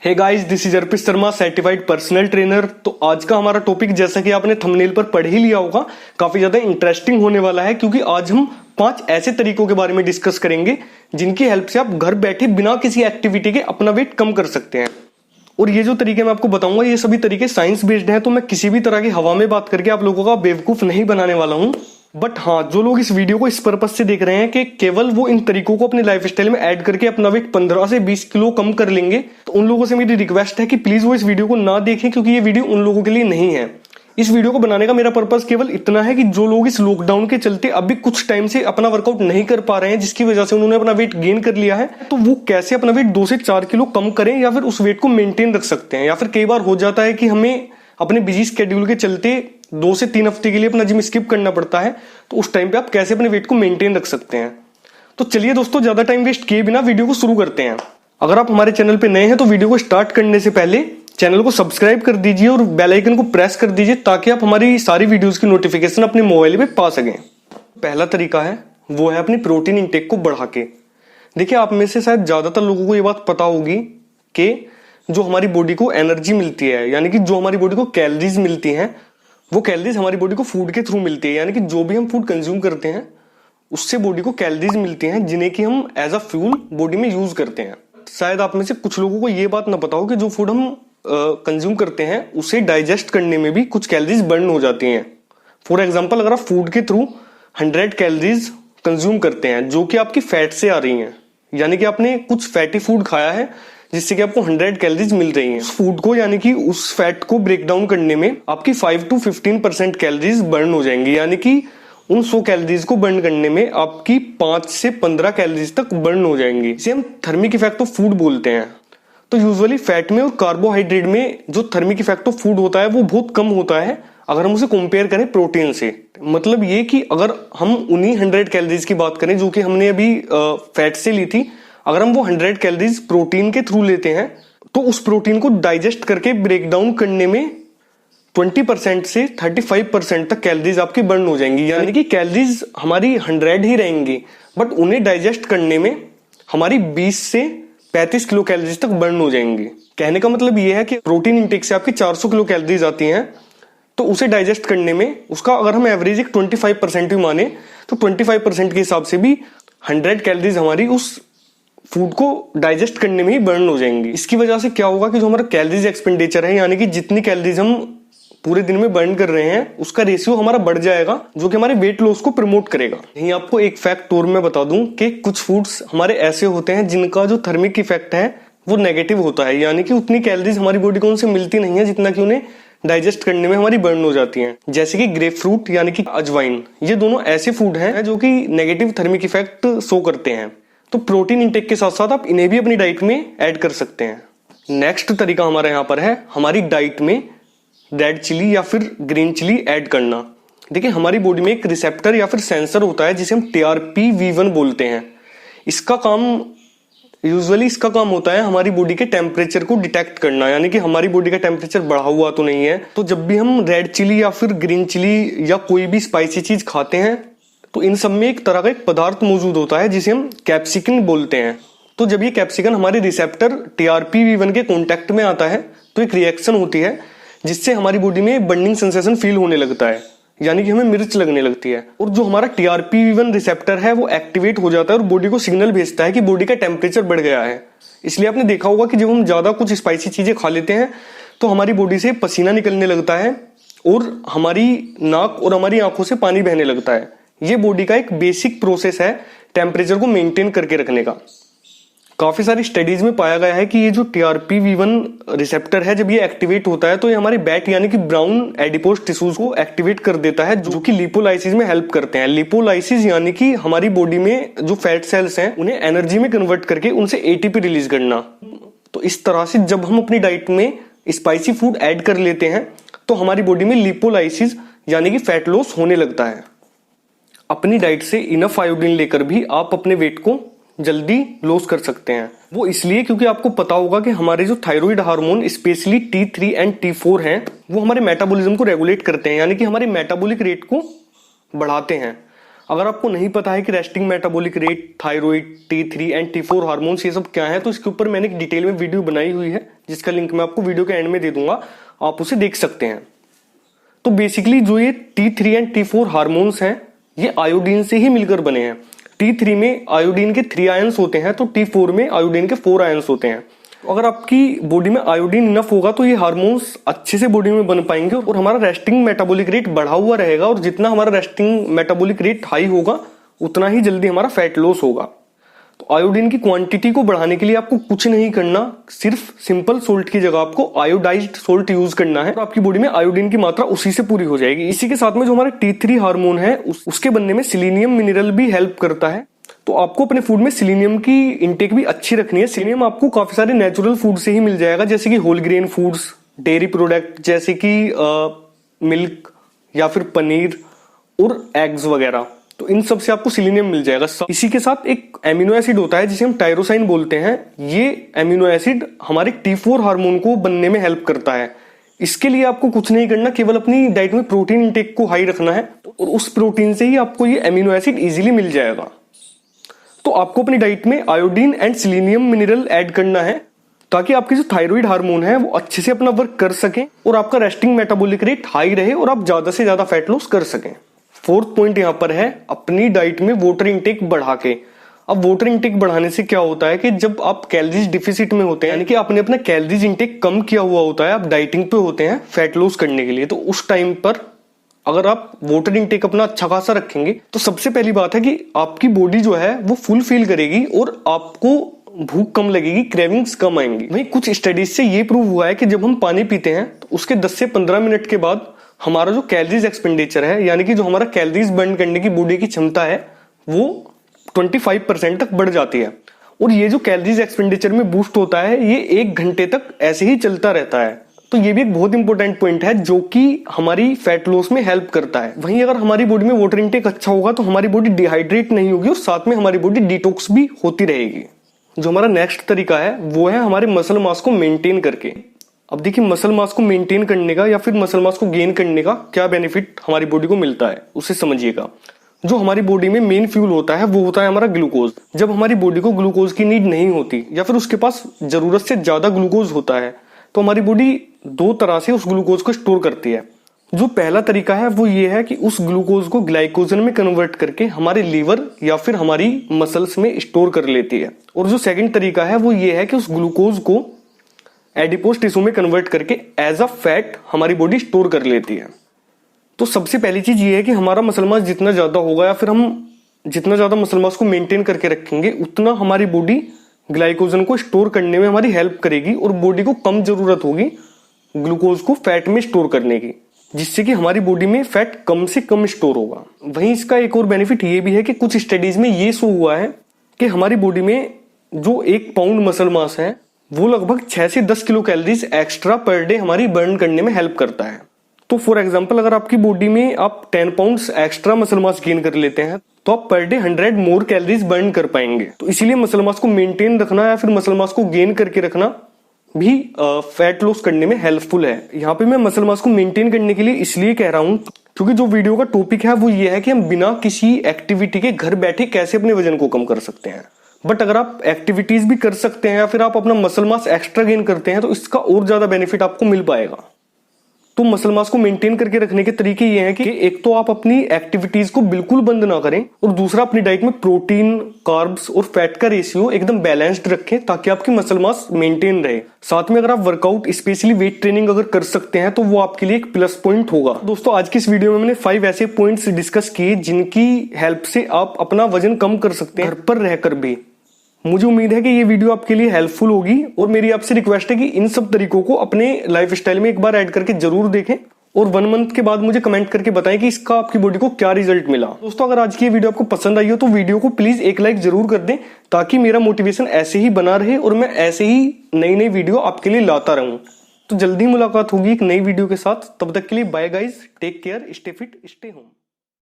Hey guys, this is Arpit Sharma, certified personal trainer. तो आज का हमारा टॉपिक, जैसा कि आपने थंबनेल पर पढ़ ही लिया होगा, काफी ज्यादा इंटरेस्टिंग होने वाला है, क्योंकि आज हम 5 ऐसे तरीकों के बारे में डिस्कस करेंगे जिनकी हेल्प से आप घर बैठे बिना किसी एक्टिविटी के अपना वेट कम कर सकते हैं। और ये जो तरीके मैं आपको बताऊंगा, ये सभी तरीके साइंस बेस्ड हैं, तो मैं किसी भी तरह की हवा में बात करके आप लोगों का बेवकूफ नहीं बनाने वाला हूं। बट हाँ, जो लोग इस वीडियो को इस पर्पज से देख रहे हैं कि केवल वो इन तरीकों को अपने लाइफस्टाइल में ऐड करके अपना वेट 15 से 20 किलो कम कर लेंगे, तो उन लोगों से मेरी रिक्वेस्ट है कि प्लीज वो इस वीडियो को ना देखें, क्योंकि ये वीडियो उन लोगों के लिए नहीं है। इस वीडियो को बनाने का मेरा पर्पस केवल इतना है कि जो लोग इस लॉकडाउन के चलते अभी कुछ टाइम से अपना वर्कआउट नहीं कर पा रहे हैं, जिसकी वजह से उन्होंने अपना वेट गेन कर लिया है, तो वो कैसे अपना वेट 2 से 4 किलो कम करें, या फिर उस वेट को मेंटेन रख सकते हैं। या फिर कई बार हो जाता है कि हमें अपने बिजी स्केड्यूल के चलते 2 से 3 हफ्ते के लिए अपना जिम स्किप करना पड़ता है, तो उस टाइम पे आप कैसे अपने वेट को मेंटेन रख सकते हैं। तो चलिए दोस्तों, ज्यादा टाइम वेस्ट किए बिना वीडियो को शुरू करते हैं। अगर आप हमारे चैनल पे नए हैं तो वीडियो को स्टार्ट करने से पहले चैनल को सब्सक्राइब कर दीजिए और बेल आइकन को प्रेस कर दीजिए, ताकि आप हमारी सारी वीडियोस की नोटिफिकेशन अपने मोबाइल पे पा सकें। पहला तरीका है वो है अपनी प्रोटीन इंटेक को बढ़ा के। देखिए, आप में से शायद ज्यादातर लोगों को ये बात पता होगी कि जो हमारी बॉडी को एनर्जी मिलती है, यानी कि जो हमारी बॉडी को कैलोरीज मिलती हैं, वो कैलोरीज हमारी बॉडी को फूड के थ्रू मिलती है। यानी कि जो भी हम फूड कंज्यूम करते हैं उससे बॉडी को कैलोरीज मिलती हैं, जिन्हें कि हम एज अ फ्यूल बॉडी में यूज करते हैं। शायद आप में से कुछ लोगों को ये बात ना पता हो कि जो फूड हम कंज्यूम करते हैं उसे डाइजेस्ट करने में भी कुछ कैलोरीज बर्न हो जाती हैं। फॉर एग्जाम्पल, अगर आप फूड के थ्रू 100 कैलोरीज कंज्यूम करते हैं जो कि आपकी फैट से आ रही हैं, यानी कि आपने कुछ फैटी फूड खाया है जिससे कि आपको 100 कैलोरीज मिल रही हैं, उस फूड को यानी कि उस फैट को ब्रेक डाउन करने में आपकी 5 to 15% कैलोरीज बर्न हो जाएंगी। यानी कि उन 100 कैलोरीज को बर्न करने में आपकी 5 से 15 कैलोरीज तक बर्न हो जाएंगी। इसे हम थर्मिक इफेक्ट ऑफ फूड बोलते हैं। तो यूजुअली फैट में और कार्बोहाइड्रेट में जो थर्मिक इफेक्ट ऑफ फूड होता है वो बहुत कम होता है अगर हम उसे कंपेयर करें प्रोटीन से। मतलब ये कि अगर हम उन्हीं 100 कैलोरीज की बात करें जो कि हमने अभी फैट से ली थी, अगर हम वो 100 कैलोरीज प्रोटीन के थ्रू लेते हैं, तो उस प्रोटीन को डाइजेस्ट करके ब्रेक डाउन करने में 20% से 35% तक कैलोरीज आपकी बर्न हो जाएंगी। यानी कि कैलोरीज हमारी 100 ही रहेंगी, बट उन्हें डाइजेस्ट करने में हमारी 20 से 35 किलो कैलोरीज तक बर्न हो जाएंगी। कहने का मतलब यह है कि प्रोटीन इंटेक से आपकी 400 किलो कैलोरीज आती हैं, तो उसे डाइजेस्ट करने में उसका अगर हम एवरेज एक 25% भी माने, तो 25% के हिसाब से भी 100 कैलोरीज हमारी उस फूड को डाइजेस्ट करने में ही बर्न हो जाएंगी। इसकी वजह से क्या होगा कि जो हमारा कैलोरीज एक्सपेंडिचर है, यानी कि जितनी कैलोरीज हम पूरे दिन में बर्न कर रहे हैं, उसका रेशियो हमारा बढ़ जाएगा, जो कि हमारे वेट लॉस को प्रमोट करेगा। यहीं आपको एक फैक्ट और मैं बता दूं कि कुछ फूड्स हमारे ऐसे होते हैं जिनका जो थर्मिक इफेक्ट है वो नेगेटिव होता है, यानी कि उतनी कैलोरीज हमारी बॉडी को उनसे मिलती नहीं है जितना कि उन्हें डाइजेस्ट करने में हमारी बर्न हो जाती हैं। जैसे कि ग्रेप फ्रूट यानी कि अजवाइन, ये दोनों ऐसे फूड हैं जो कि नेगेटिव थर्मिक इफेक्ट शो करते हैं। तो प्रोटीन इंटेक के साथ साथ आप इन्हें भी अपनी डाइट में ऐड कर सकते हैं। नेक्स्ट तरीका हमारे यहाँ पर है हमारी डाइट में रेड चिली या फिर ग्रीन चिली ऐड करना। देखिए, हमारी बॉडी में एक रिसेप्टर या फिर सेंसर होता है जिसे हम TRPV1 बोलते हैं। इसका काम होता है हमारी बॉडी के टेम्परेचर को डिटेक्ट करना, यानी कि हमारी बॉडी का टेम्परेचर बढ़ा हुआ तो नहीं है। तो जब भी हम रेड चिली या फिर ग्रीन चिली या कोई भी स्पाइसी चीज खाते हैं, तो इन सब में एक तरह का एक पदार्थ मौजूद होता है जिसे हम कैप्सिकन बोलते हैं। तो जब ये कैप्सिकन हमारे रिसेप्टर TRPV1 के कांटेक्ट में आता है, तो एक रिएक्शन होती है जिससे हमारी बॉडी में बर्निंग सेंसेशन फील होने लगता है, यानी कि हमें मिर्च लगने लगती है। और जो हमारा TRPV1 रिसेप्टर है वो एक्टिवेट हो जाता है और बॉडी को सिग्नल भेजता है कि बॉडी का टेम्परेचर बढ़ गया है। इसलिए आपने देखा होगा कि जब हम ज्यादा कुछ स्पाइसी चीजें खा लेते हैं तो हमारी बॉडी से पसीना निकलने लगता है और हमारी नाक और हमारी आंखों से पानी बहने लगता है। ये बॉडी का एक बेसिक प्रोसेस है टेम्परेचर को मेंटेन करके रखने का। काफी सारी स्टडीज में पाया गया है कि ये जो TRPV1 रिसेप्टर है, जब ये एक्टिवेट होता है तो ये हमारे बैट यानी कि ब्राउन एडिपोज टिश्यूज को एक्टिवेट कर देता है, जो कि लिपोलाइसिस में हेल्प करते हैं। लिपोलाइसिस यानी कि हमारी बॉडी में जो फैट सेल्स हैं उन्हें एनर्जी में कन्वर्ट करके उनसे ATP रिलीज करना। तो इस तरह से जब हम अपनी डाइट में स्पाइसी फूड ऐड कर लेते हैं तो हमारी बॉडी में लिपोलाइसिस यानी कि फैट लॉस होने लगता है। अपनी डाइट से इनफ आयोडीन लेकर भी आप अपने वेट को जल्दी लॉस कर सकते हैं। वो इसलिए क्योंकि आपको पता होगा कि हमारे जो thyroid hormone specially T3 and T4 हैं, वो हमारे मेटाबॉलिज्म को रेगुलेट करते हैं, यानी कि हमारे मेटाबॉलिक रेट को बढ़ाते हैं। अगर आपको नहीं पता है कि resting metabolic rate, thyroid, T3 and T4 hormones ये सब क्या है, तो इसके ऊपर मैंने एक डिटेल में वीडियो बनाई हुई है, जिसका लिंक मैं आपको वीडियो के एंड में दे दूंगा, आप उसे देख सकते हैं। तो बेसिकली जो ये T3 एंड T4 हार्मोन्स हैं ये आयोडीन से ही मिलकर बने हैं। T3 में आयोडीन के 3 आयंस होते हैं तो T4 में आयोडीन के 4 आयंस होते हैं। अगर आपकी बॉडी में आयोडीन इनफ होगा तो ये हार्मोन्स अच्छे से बॉडी में बन पाएंगे और हमारा रेस्टिंग मेटाबॉलिक रेट बढ़ा हुआ रहेगा, और जितना हमारा रेस्टिंग मेटाबॉलिक रेट हाई होगा उतना ही जल्दी हमारा फैट लॉस होगा। तो आयोडीन की क्वांटिटी को बढ़ाने के लिए आपको कुछ नहीं करना, सिर्फ सिंपल सोल्ट की जगह आपको आयोडाइज्ड सोल्ट यूज करना है और आपकी बॉडी में आयोडीन की मात्रा उसी से पूरी हो जाएगी। इसी के साथ में जो हमारा T3 हार्मोन है उसके बनने में सिलीनियम मिनरल भी हेल्प करता है। तो आपको अपने फूड में सिलीनियम की इंटेक भी अच्छी रखनी है। सिलीनियम आपको काफी सारे नेचुरल फूड से ही मिल जाएगा, जैसे कि whole grain foods, dairy product जैसे कि मिल्क या फिर पनीर और एग्स वगैरह, तो इन सब से आपको सिलीनियम मिल जाएगा। इसी के साथ एक एमिनो एसिड होता है जिसे हम टायरोसाइन बोलते हैं। ये एमिनो एसिड हमारे T4 हार्मोन को बनने में हेल्प करता है। इसके लिए आपको कुछ नहीं करना, केवल अपनी डाइट में प्रोटीन इंटेक को हाई रखना है और उस प्रोटीन से ही आपको ये एमिनो एसिड इजीली मिल जाएगा। तो आपको अपनी डाइट में iodine and selenium mineral add करना है ताकि आपकी जो थायराइड हार्मोन है वो अच्छे से अपना वर्क कर सके और आपका रेस्टिंग मेटाबॉलिक रेट हाई रहे और आप ज्यादा से ज्यादा फैट लॉस कर सकें। फोर्थ पॉइंट यहां पर है अपनी डाइट में वाटर इंटेक बढ़ा के। अब वाटर इंटेक बढ़ाने से क्या होता है कि जब आप कैलोरीज डिफिसिट में होते हैं, यानी कि आपने अपना कैलोरीज इंटेक कम किया हुआ होता है, आप डाइटिंग पे होते हैं फैट लॉस करने के लिए, तो उस टाइम पर अगर आप वाटर इंटेक अपना अच्छा खासा रखेंगे तो सबसे पहली बात है कि आपकी बॉडी जो है वो फुल फील करेगी और आपको भूख कम लगेगी, क्रेविंग्स कम आएंगी। वहीं कुछ स्टडीज से ये प्रूव हुआ है कि जब हम पानी पीते हैं तो उसके 10 से 15 मिनट के बाद हमारा जो कैलोरीज एक्सपेंडिचर है, यानी कि जो हमारा कैलोरीज बर्न करने की बॉडी की क्षमता है, वो 25% तक बढ़ जाती है। और ये जो कैलोरीज एक्सपेंडिचर में बूस्ट होता है ये 1 घंटे तक ऐसे ही चलता रहता है। तो ये भी एक बहुत इंपॉर्टेंट पॉइंट है जो कि हमारी फैट लॉस में हेल्प करता है। वहीं अगर हमारी बॉडी में वाटर इंटेक अच्छा होगा तो हमारी बॉडी डिहाइड्रेट नहीं होगी और साथ में हमारी बॉडी डिटॉक्स भी होती रहेगी। जो हमारा नेक्स्ट तरीका है वो है हमारे मसल मास को मेंटेन करके। अब देखिए, मसल मास को मेंटेन करने का या फिर मसल मास को गेन करने का क्या बेनिफिट हमारी बॉडी को मिलता है उसे समझिएगा। जो हमारी बॉडी में मेन फ्यूल होता है वो होता है हमारा ग्लूकोज। जब हमारी बॉडी को ग्लूकोज की नीड नहीं होती या फिर उसके पास जरूरत से ज्यादा ग्लूकोज होता है तो हमारी बॉडी 2 तरह से उस ग्लूकोज को स्टोर करती है। जो पहला तरीका है वो ये है कि उस ग्लूकोज को ग्लाइकोजन में कन्वर्ट करके हमारे लीवर या फिर हमारी मसल्स में स्टोर कर लेती है। और जो सेकंड तरीका है वो ये है कि उस ग्लूकोज को एडिपोज टिश्यू में कन्वर्ट करके एज अ फैट हमारी बॉडी स्टोर कर लेती है। तो सबसे पहली चीज ये है कि हमारा मसल मास जितना ज्यादा होगा या फिर हम जितना ज्यादा मसल मास को मेंटेन करके रखेंगे उतना हमारी बॉडी ग्लाइकोजन को स्टोर करने में हमारी हेल्प करेगी और बॉडी को कम जरूरत होगी ग्लूकोज को फैट में स्टोर करने की, जिससे कि हमारी बॉडी में फैट कम से कम स्टोर होगा। वहीं इसका एक और बेनिफिट ये भी है कि कुछ स्टडीज में ये शो हुआ है कि हमारी बॉडी में जो 1 पाउंड मसल मास है वो लगभग 6 से 10 kilo calories extra per day हमारी बर्न करने में हेल्प करता है। तो फॉर एग्जांपल अगर आपकी बॉडी में आप 10 pounds extra muscle mass gain कर लेते हैं तो आप पर डे 100 मोर कैलोरीज बर्न कर पाएंगे। तो इसीलिए मसल मास को मेंटेन रखना या फिर मसल मास को गेन करके रखना भी फैट लॉस करने में हेल्पफुल है। यहाँ पे मैं मसल मास को मेंटेन करने के लिए इसलिए कह रहा हूँ क्योंकि जो वीडियो का टॉपिक है वो ये है कि हम बिना किसी एक्टिविटी के घर बैठे कैसे अपने वजन को कम कर सकते हैं। बट अगर आप एक्टिविटीज भी कर सकते हैं या फिर आप अपना मसल मास एक्स्ट्रा गेन करते हैं तो इसका और ज्यादा बेनिफिट आपको मिल पाएगा। तो मसल मास को मेंटेन करके रखने के तरीके ये हैं कि एक तो आप अपनी एक्टिविटीज को बिल्कुल बंद ना करें और दूसरा अपनी डाइट में प्रोटीन, कार्ब्स और फैट का रेशियो एकदम बैलेंस्ड रखें ताकि आपकी मसल मास मेंटेन रहे। साथ में अगर आप वर्कआउट स्पेशली वेट ट्रेनिंग अगर कर सकते हैं तो वो आपके लिए एक प्लस पॉइंट होगा। दोस्तों, आज की इस वीडियो में मैंने 5 ऐसे पॉइंट्स डिस्कस किए जिनकी हेल्प से आप अपना वजन कम कर सकते हैं घर पर रहकर भी। मुझे उम्मीद है कि ये वीडियो आपके लिए हेल्पफुल होगी और मेरी आपसे रिक्वेस्ट है कि इन सब तरीकों को अपने लाइफस्टाइल में एक बार ऐड करके जरूर देखें और 1 मंथ के बाद मुझे कमेंट करके बताएं कि इसका आपकी बॉडी को क्या रिजल्ट मिला। दोस्तों, अगर आज की ये वीडियो आपको पसंद आई हो तो वीडियो को प्लीज एक लाइक जरूर कर दें ताकि मेरा मोटिवेशन ऐसे ही बना रहे और मैं ऐसे ही नई वीडियो आपके लिए लाता रहूं। तो जल्दी मुलाकात होगी एक नई वीडियो के साथ। तब तक के लिए bye guys, take care, stay fit, stay home.